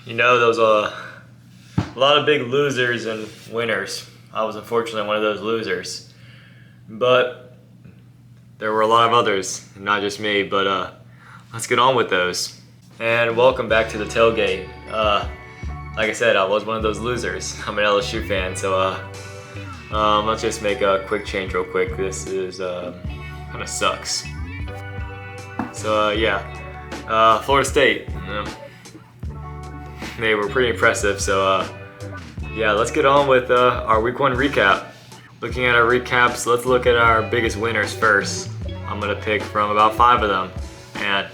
There was a lot of big losers and winners. I was unfortunately one of those losers. But there were a lot of others, not just me, but let's get on with those. And welcome back to the tailgate. Like I said, I was one of those losers. I'm an LSU fan, so let's just make a quick change real quick. This is kind of sucks. So Florida State. They were pretty impressive, so let's get on with our week one recap. Looking at our recaps, let's look at our biggest winners first. I'm gonna pick from about 5 of them. And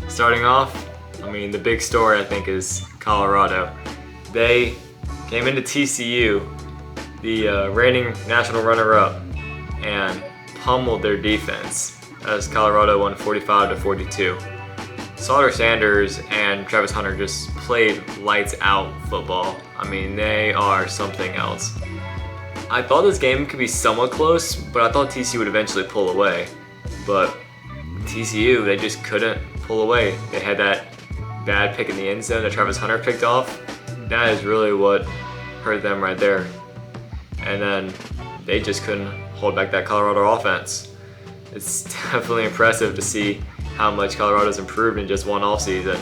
starting off, the big story I think is Colorado. They came into TCU, the reigning national runner-up, and pummeled their defense as Colorado won 45-42. Sauter Sanders and Travis Hunter just played lights out football. They are something else. I thought this game could be somewhat close, but I thought TCU would eventually pull away. But TCU, they just couldn't pull away. They had that bad pick in the end zone that Travis Hunter picked off. That is really what hurt them right there. And then they just couldn't hold back that Colorado offense. It's definitely impressive to see how much Colorado's improved in just one offseason.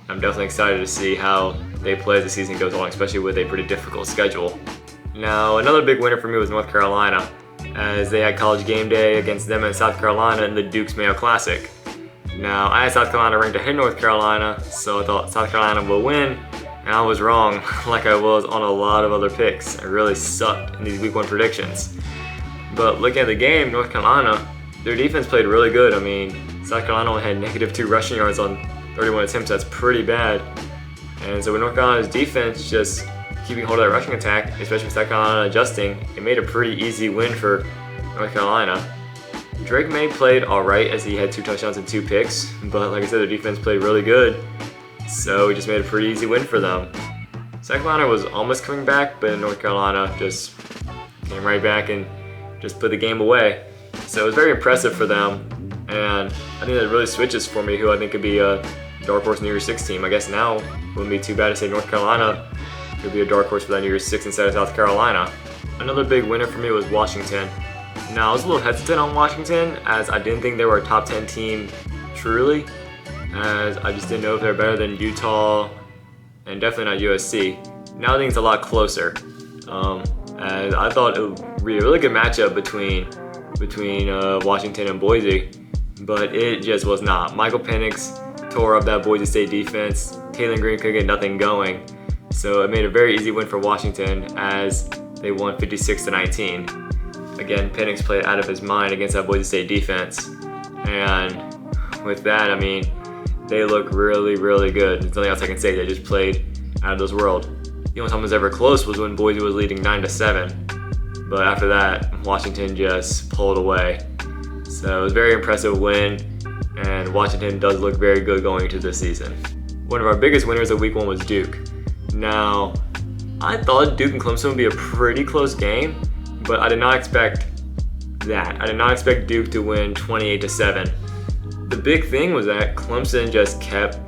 I'm definitely excited to see how they play as the season goes on, especially with a pretty difficult schedule. Now, another big winner for me was North Carolina, as they had College Game Day against them in South Carolina in the Duke's Mayo Classic. Now, I had South Carolina ranked ahead of North Carolina, so I thought South Carolina will win, and I was wrong, like I was on a lot of other picks. I really sucked in these week one predictions. But looking at the game, North Carolina, their defense played really good. South Carolina only had -2 rushing yards on 31 attempts. That's pretty bad. And so with North Carolina's defense just keeping hold of that rushing attack, especially with South Carolina adjusting, it made a pretty easy win for North Carolina. Drake May played all right as he had 2 touchdowns and 2 picks, but like I said, their defense played really good, so it just made a pretty easy win for them. South Carolina was almost coming back, but North Carolina just came right back and just put the game away. So it was very impressive for them, and I think that really switches for me who I think could be a dark horse New Year's 6 team. I guess now it wouldn't be too bad to say North Carolina could be a dark horse for that New Year's 6 instead of South Carolina. Another big winner for me was Washington. Now, I was a little hesitant on Washington as I didn't think they were a top 10 team truly, as I just didn't know if they were better than Utah and definitely not USC. Now I think it's a lot closer, as I thought it would be a really good matchup between Washington and Boise, but it just was not. Michael Penix tore up that Boise State defense. Taylor Green could get nothing going. So it made a very easy win for Washington as they won 56-19. Again, Penix played out of his mind against that Boise State defense. And with that, they look really, really good. There's nothing else I can say. They just played out of this world. The only time it was ever close was when Boise was leading 9-7. But after that, Washington just pulled away. So it was a very impressive win, and Washington does look very good going into this season. One of our biggest winners of week one was Duke. Now, I thought Duke and Clemson would be a pretty close game, but I did not expect that. I did not expect Duke to win 28-7. The big thing was that Clemson just kept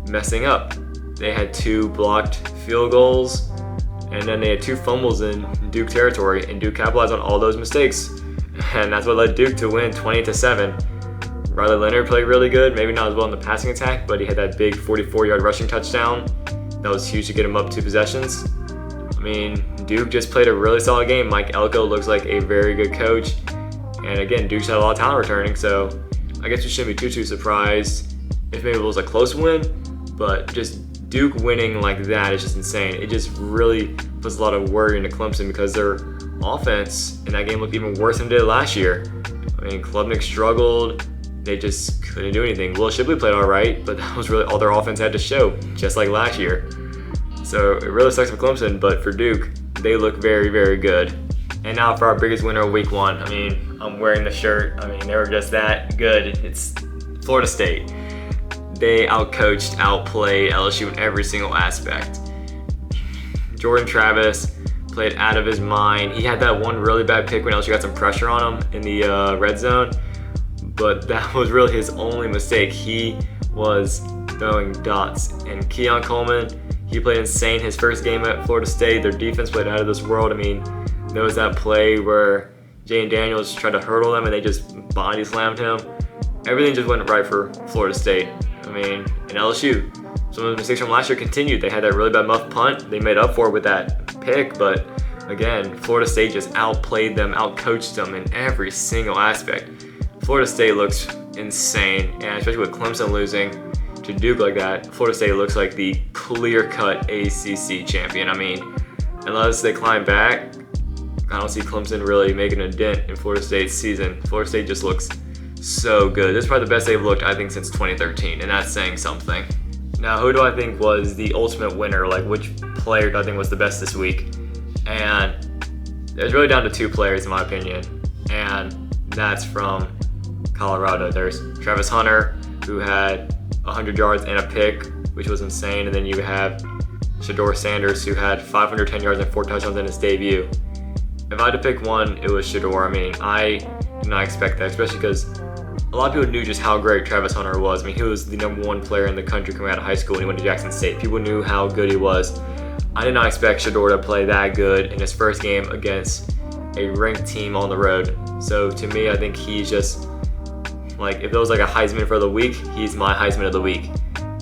messing up. They had 2 blocked field goals, and then they had 2 fumbles in Duke territory, and Duke capitalized on all those mistakes. And that's what led Duke to win 28-7. Riley Leonard played really good, maybe not as well in the passing attack, but he had that big 44-yard rushing touchdown. That was huge to get him up 2 possessions. Duke just played a really solid game. Mike Elko looks like a very good coach. And again, Duke's had a lot of talent returning, so I guess we shouldn't be too surprised if maybe it was a close win, but just Duke winning like that is just insane. It just really puts a lot of worry into Clemson because their offense in that game looked even worse than it did last year. Klubnik struggled. They just couldn't do anything. Will Shipley played all right, but that was really all their offense had to show, just like last year. So it really sucks for Clemson, but for Duke, they look very, very good. And now for our biggest winner of week one. I'm wearing the shirt. They were just that good. It's Florida State. They outcoached, outplayed LSU in every single aspect. Jordan Travis played out of his mind. He had that one really bad pick when LSU got some pressure on him in the red zone, but that was really his only mistake. He was throwing dots. And Keon Coleman, He played insane his first game at Florida State. Their defense played out of this world. I mean, there was that play where Jane Daniels tried to hurdle them and they just body slammed him. Everything just went right for Florida State. I mean, and LSU, some of the mistakes from last year continued. They had that really bad muff punt. They made up for it with that pick, but again, Florida State just outplayed them, outcoached them in every single aspect. Florida State looks insane, and especially with Clemson losing to Duke like that, Florida State looks like the clear-cut ACC champion. I mean, unless they climb back, I don't see Clemson really making a dent in Florida State's season. Florida State just looks so good. This is probably the best they've looked, I think, since 2013, and that's saying something. Now, who do I think was the ultimate winner? Like, which player do I think was the best this week? And there's really down to two players, in my opinion, and that's from Colorado. There's Travis Hunter, who had 100 yards and a pick, which was insane, and then you have Shedeur Sanders, who had 510 yards and 4 touchdowns in his debut. If I had to pick one, it was Shedeur. I mean, I did not expect that, especially because a lot of people knew just how great Travis Hunter was. I mean, he was the #1 player in the country coming out of high school when he went to Jackson State. People knew how good he was. I did not expect Shedeur to play that good in his first game against a ranked team on the road. So to me, I think he's just, like, if there was like a Heisman for the week, he's my Heisman of the week.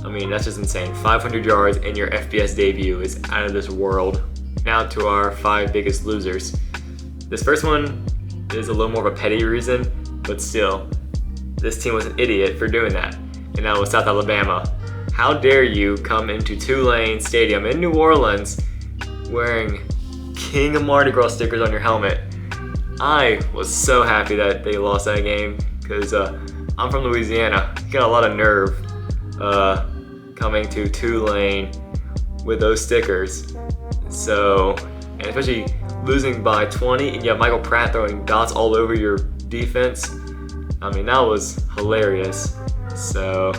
I mean, that's just insane. 500 yards in your FBS debut is out of this world. Now to our 5 biggest losers. This first one is a little more of a petty reason, but still, this team was an idiot for doing that, and that was South Alabama. How dare you come into Tulane Stadium in New Orleans wearing King of Mardi Gras stickers on your helmet? I was so happy that they lost that game because I'm from Louisiana. You got a lot of nerve coming to Tulane with those stickers. So, and especially losing by 20 and you have Michael Pratt throwing dots all over your defense. I mean, that was hilarious. So,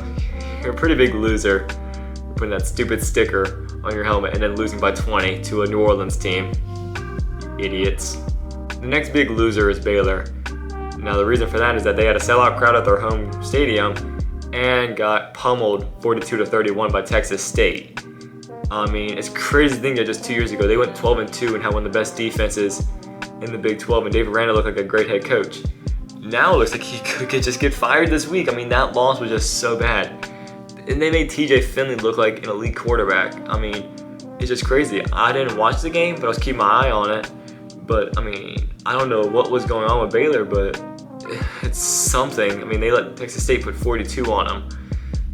you're a pretty big loser for putting that stupid sticker on your helmet and then losing by 20 to a New Orleans team. You idiots. The next big loser is Baylor. Now, the reason for that is that they had a sellout crowd at their home stadium and got pummeled 42-31 by Texas State. I mean, it's crazy to think that just 2 years ago they went 12-2 and had one of the best defenses in the Big 12, and David Randall looked like a great head coach. Now it looks like he could just get fired this week. I mean, that loss was just so bad. And they made TJ Finley look like an elite quarterback. I mean, it's just crazy. I didn't watch the game, but I was keeping my eye on it. But, I mean, I don't know what was going on with Baylor, but it's something. I mean, they let Texas State put 42 on them.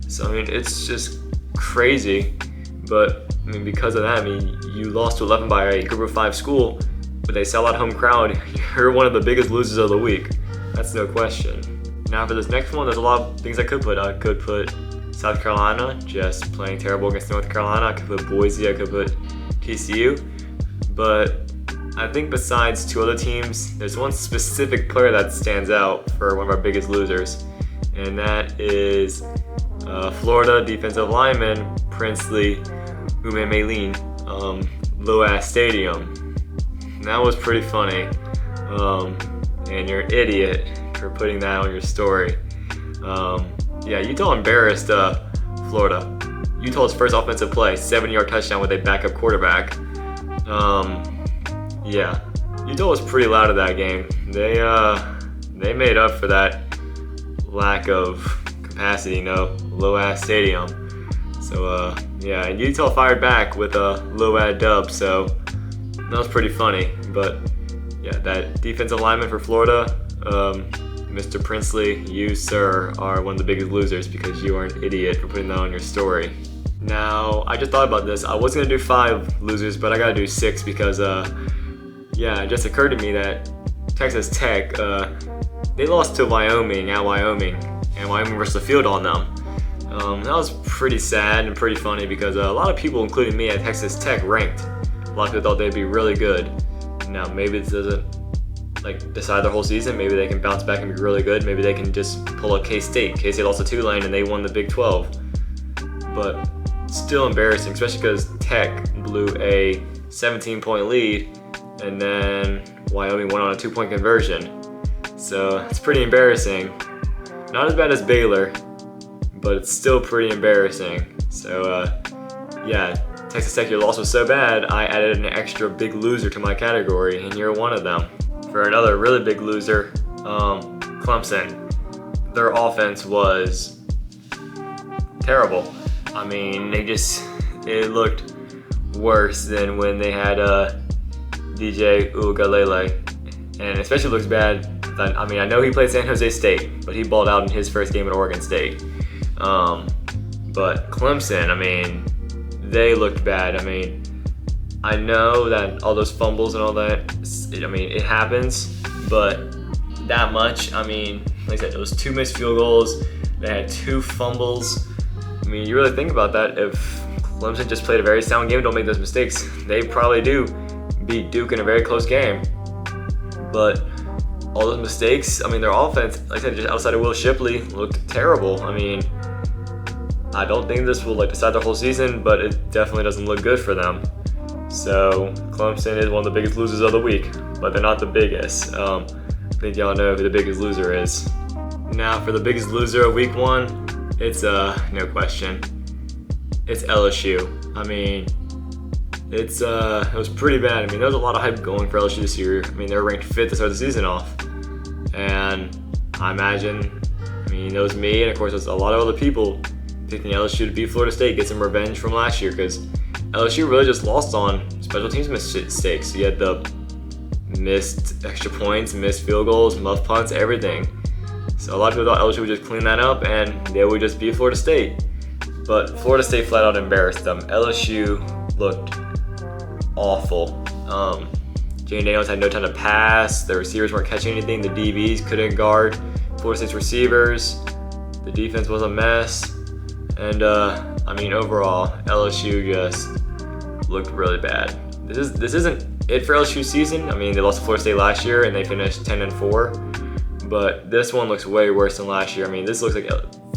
So, I mean, it's just crazy. But, I mean, because of that, I mean, you lost to 11 by a group of 5 school with a sellout home crowd. You're one of the biggest losers of the week. That's no question. Now for this next one, there's a lot of things I could put. I could put South Carolina, just playing terrible against North Carolina. I could put Boise, I could put TCU. But I think besides 2 other teams, there's one specific player that stands out for one of our biggest losers. And that is Florida defensive lineman Princely Umemelin, low-ass stadium. And that was pretty funny. And you're an idiot for putting that on your story. Yeah, Utah embarrassed Florida. Utah's first offensive play, 70-yard touchdown with a backup quarterback. Yeah, Utah was pretty loud at that game. They made up for that lack of capacity, low-ass stadium. So yeah, and Utah fired back with a low-ad dub, so that was pretty funny. But yeah, that defensive lineman for Florida, Mr. Princely, you, sir, are one of the biggest losers because you are an idiot for putting that on your story. Now, I just thought about this. I was going to do 5 losers, but I got to do 6 because, yeah, it just occurred to me that Texas Tech, they lost to Wyoming at Wyoming, and Wyoming rushed the field on them. That was pretty sad and pretty funny because a lot of people, including me, at Texas Tech ranked. A lot of people thought they'd be really good. Now, maybe this doesn't decide their whole season. Maybe they can bounce back and be really good. Maybe they can just pull a K-State. K-State lost to Tulane and they won the Big 12. But still embarrassing, especially because Tech blew a 17-point lead and then Wyoming went on a 2-point conversion. So it's pretty embarrassing. Not as bad as Baylor, but it's still pretty embarrassing. So yeah, Texas Tech, your loss was so bad, I added an extra big loser to my category, and you're one of them. For another really big loser, Clemson. Their offense was terrible. I mean, it looked worse than when they had DJ Uiagalelei, and especially looks bad. I mean, I know he played San Jose State, but he balled out in his first game at Oregon State. But Clemson, I mean, they looked bad. I mean, I know that all those fumbles and all that, I mean, it happens, but that much, I mean, like I said, it was 2 missed field goals. They had 2 fumbles. I mean, you really think about that. If Clemson just played a very sound game, don't make those mistakes, they probably do beat Duke in a very close game. But all those mistakes, I mean, their offense, like I said, just outside of Will Shipley, looked terrible. I mean, I don't think this will decide the whole season, but it definitely doesn't look good for them. So Clemson is one of the biggest losers of the week, but they're not the biggest. I think y'all know who the biggest loser is. Now for the biggest loser of week 1, it's no question. It's LSU. I mean, it was pretty bad. I mean, there was a lot of hype going for LSU this year. I mean, they were ranked 5th to start the season off. And I imagine, I mean, it was me, and of course there's a lot of other people picking LSU to beat Florida State, get some revenge from last year, because LSU really just lost on special teams mistakes. You had the missed extra points, missed field goals, muff punts, everything. So a lot of people thought LSU would just clean that up and they would just beat Florida State. But Florida State flat out embarrassed them. LSU looked awful. Jane Daniels had no time to pass. The receivers weren't catching anything. The DBs couldn't guard Florida State's receivers. The defense was a mess. And I mean, overall, LSU just looked really bad. This isn't it for LSU's season. I mean, they lost to Florida State last year and they finished 10-4. But this one looks way worse than last year. I mean, this looks like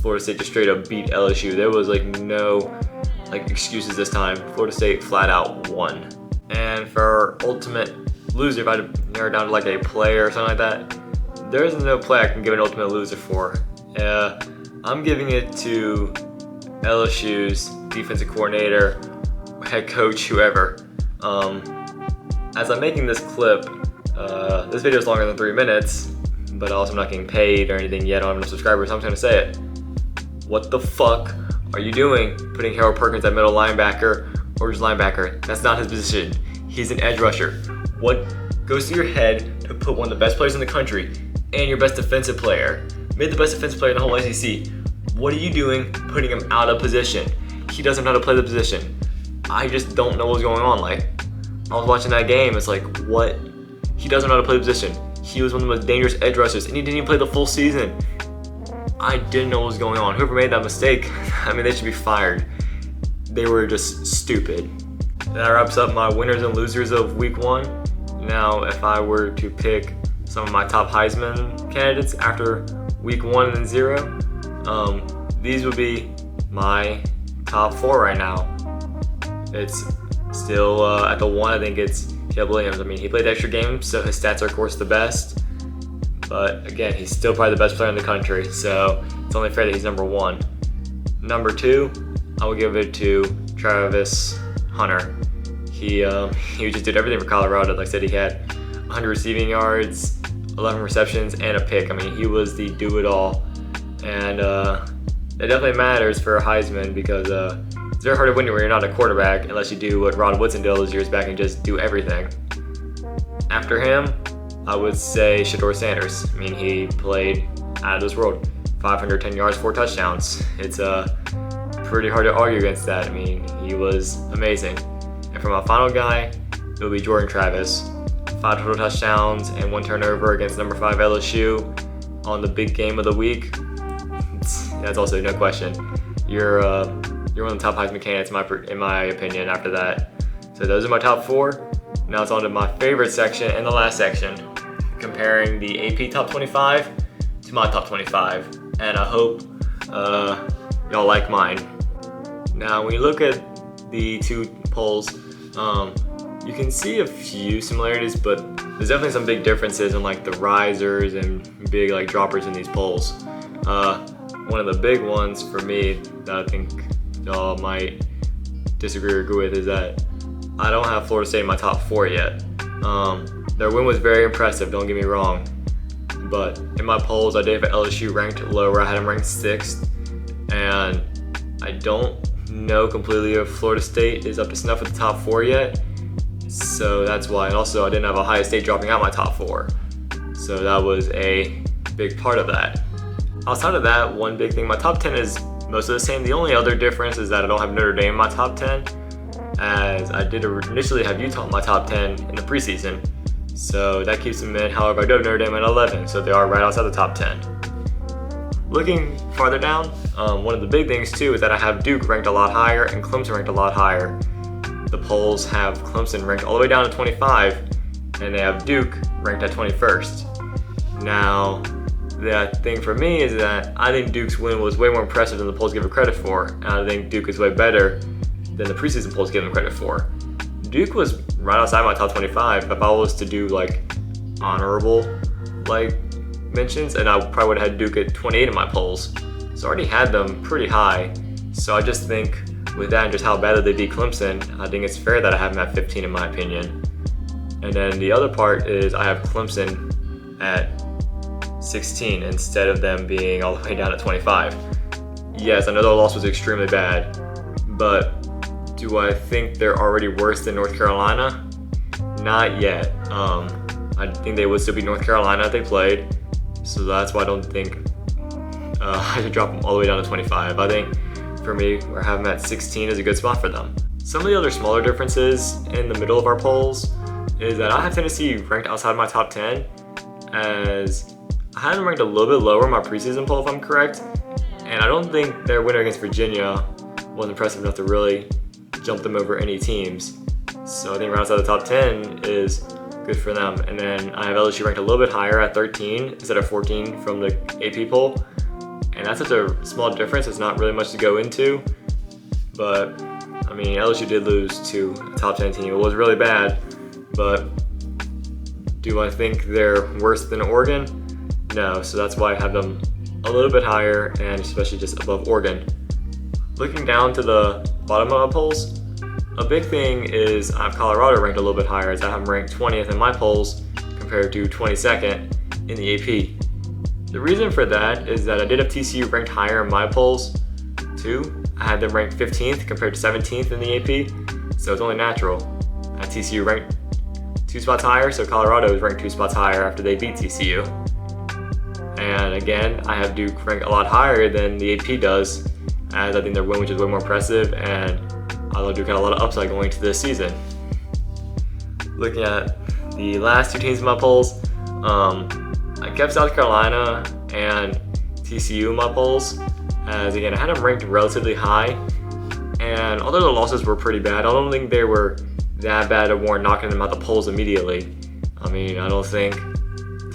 Florida State just straight up beat LSU. There was no excuses this time. Florida State flat out won. And for ultimate loser, if I had to narrow it down to a player or something like that, there is no play I can give an ultimate loser for. I'm giving it to LSU's defensive coordinator, head coach, whoever. As I'm making this clip, this video is longer than 3 minutes, but also I'm not getting paid or anything yet. I don't have enough subscribers, so I'm just gonna say it. What the fuck are you doing putting Harold Perkins at middle linebacker or just linebacker? That's not his position. He's an edge rusher. What goes through your head to put one of the best players in the country and your best defensive player, made the best defensive player in the whole SEC? What are you doing putting him out of position? He doesn't know how to play the position. I just don't know what's going on. I was watching that game, it's what? He doesn't know how to play the position. He was one of the most dangerous edge rushers, and he didn't even play the full season. I didn't know what was going on. Whoever made that mistake, I mean, they should be fired. They were just stupid. That wraps up my winners and losers of week 1. Now, if I were to pick some of my top Heisman candidates after week 1 and 0, these would be my top 4 right now. It's still at the 1, I think it's Caleb Williams. I mean, he played the extra game, so his stats are, of course, the best. But again, he's still probably the best player in the country, so it's only fair that he's number 1. Number 2, I will give it to Travis Hunter. He just did everything for Colorado. Like I said, he had 100 receiving yards, 11 receptions, and a pick. I mean, he was the do-it-all. And it definitely matters for a Heisman because it's very hard to win when you're not a quarterback unless you do what Rod Woodson did all those years back and just do everything. After him, I would say Shedeur Sanders. I mean, he played out of this world. 510 yards, 4 touchdowns. It's pretty hard to argue against that. I mean, he was amazing. And for my final guy, it will be Jordan Travis. 5 total touchdowns and 1 turnover against number 5 LSU on the big game of the week. That's also no question. You're one of the top Heisman candidates in my opinion after that. So those are my top 4. Now it's on to my favorite section and the last section, comparing the AP top 25 to my top 25. And I hope y'all like mine. Now when you look at the 2 polls, you can see a few similarities, but there's definitely some big differences in the risers and big droppers in these polls. One of the big ones for me that I think y'all might disagree or agree with is that I don't have Florida State in my top 4 yet. Their win was very impressive, don't get me wrong. But in my polls, I did have LSU ranked lower. I had them ranked 6th. And I don't know completely if Florida State is up to snuff with the top 4 yet. So that's why. And also, I didn't have Ohio State dropping out my top 4. So that was a big part of that. Outside of that, one big thing, my top 10 is most of the same. The only other difference is that I don't have Notre Dame in my top 10, as I did initially have Utah in my top 10 in the preseason. So that keeps them in. However, I do have Notre Dame at 11, so they are right outside the top 10. Looking farther down, one of the big things too is that I have Duke ranked a lot higher and Clemson ranked a lot higher. The polls have Clemson ranked all the way down to 25, and they have Duke ranked at 21st. Now, the thing for me is that I think Duke's win was way more impressive than the polls give it credit for, and I think Duke is way better than the preseason polls give them credit for. Duke was right outside my top 25. If I was to do like honorable mentions, and I probably would have had Duke at 28 in my polls. So I already had them pretty high. So I just think with that and just how badly they beat Clemson, I think it's fair that I have them at 15 in my opinion. And then the other part is I have Clemson at 16 instead of them being all the way down at 25. Yes, I know the loss was extremely bad, but do I think they're already worse than North Carolina? Not yet. I think they would still be North Carolina if they played, so that's why I don't think I should drop them all the way down to 25. I think for me, where I have them at 16 is a good spot for them. Some of the other smaller differences in the middle of our polls is that I have Tennessee ranked outside my top 10, as I had them ranked a little bit lower in my preseason poll if I'm correct, and I don't think their winner against Virginia was impressive enough to really jump them over any teams. So I think right outside the top 10 is good for them. And then I have LSU ranked a little bit higher at 13 instead of 14 from the AP poll. And that's such a small difference, it's not really much to go into. But I mean, LSU did lose to a top 10 team. It was really bad, but do I think they're worse than Oregon? No, so that's why I have them a little bit higher and especially just above Oregon. Looking down to the bottom of my polls, a big thing is I have Colorado ranked a little bit higher, as I have them ranked 20th in my polls compared to 22nd in the AP. The reason for that is that I did have TCU ranked higher in my polls too. I had them ranked 15th compared to 17th in the AP, so it's only natural. I had TCU ranked 2 spots higher, so Colorado is ranked 2 spots higher after they beat TCU. And again, I have Duke ranked a lot higher than the AP does, as I think their win, which is way more impressive, and I know Duke had a lot of upside going into this season. Looking at the last 2 teams in my polls, I kept South Carolina and TCU in my polls, as again, I had them ranked relatively high, and although the losses were pretty bad, I don't think they were that bad to warrant knocking them out the polls immediately. I mean, I don't think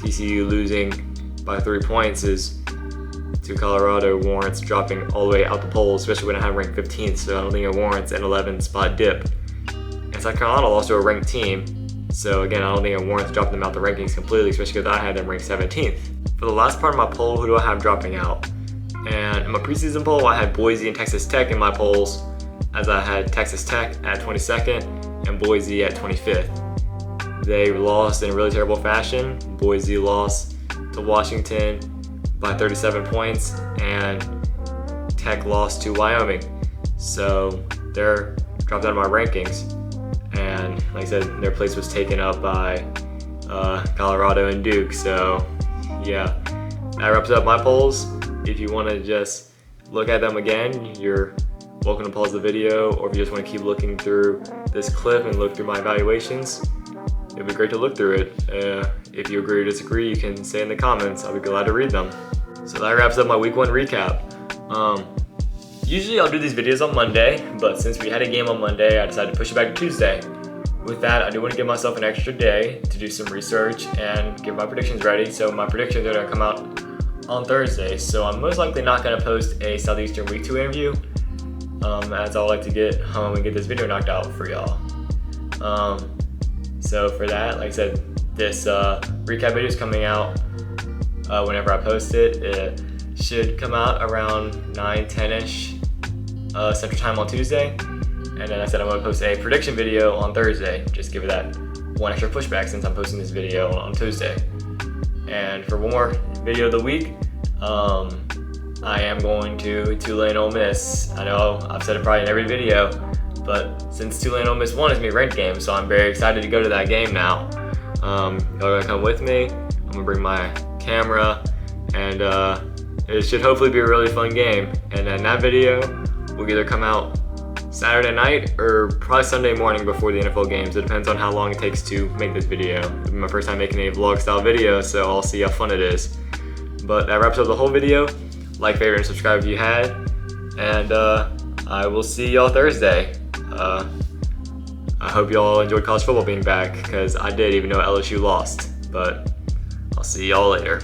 TCU losing by 3 points to Colorado warrants dropping all the way out the polls, especially when I have ranked 15th, so I don't think it warrants an 11 spot dip. And South Carolina lost to a ranked team, so again, I don't think it warrants dropping them out the rankings completely, especially because I had them ranked 17th. For the last part of my poll, who do I have dropping out? And in my preseason poll, I had Boise and Texas Tech in my polls, as I had Texas Tech at 22nd and Boise at 25th. They lost in a really terrible fashion. Boise lost to Washington by 37 points, and Tech lost to Wyoming. So they're dropped out of my rankings. And like I said, their place was taken up by Colorado and Duke. So yeah, that wraps up my polls. If you want to just look at them again, you're welcome to pause the video, or if you just want to keep looking through this clip and look through my evaluations, it'd be great to look through it. If you agree or disagree, you can say in the comments. I'll be glad to read them. So that wraps up my week 1 recap. Usually I'll do these videos on Monday, but since we had a game on Monday, I decided to push it back to Tuesday. With that, I do want to give myself an extra day to do some research and get my predictions ready. So my predictions are going to come out on Thursday. So I'm most likely not going to post a Southeastern Week 2 interview, as I like to get home and get this video knocked out for y'all. So for that, like I said, this recap video is coming out whenever I post it. It should come out around 9, 10-ish Central Time on Tuesday. And then I said I'm gonna post a prediction video on Thursday. Just give it that one extra pushback since I'm posting this video on Tuesday. And for one more video of the week, I am going to Tulane Ole Miss. I know I've said it probably in every video, but since Tulane Ole Miss won, it's my ranked game, so I'm very excited to go to that game now. Y'all gonna come with me. I'm gonna bring my camera, and it should hopefully be a really fun game. And then that video will either come out Saturday night or probably Sunday morning before the NFL games. It depends on how long it takes to make this video. It'll be my first time making a vlog style video, so I'll see how fun it is. But that wraps up the whole video. Like, favorite, and subscribe if you had. And I will see y'all Thursday. I hope y'all enjoyed college football being back, because I did, even though LSU lost. But I'll see y'all later.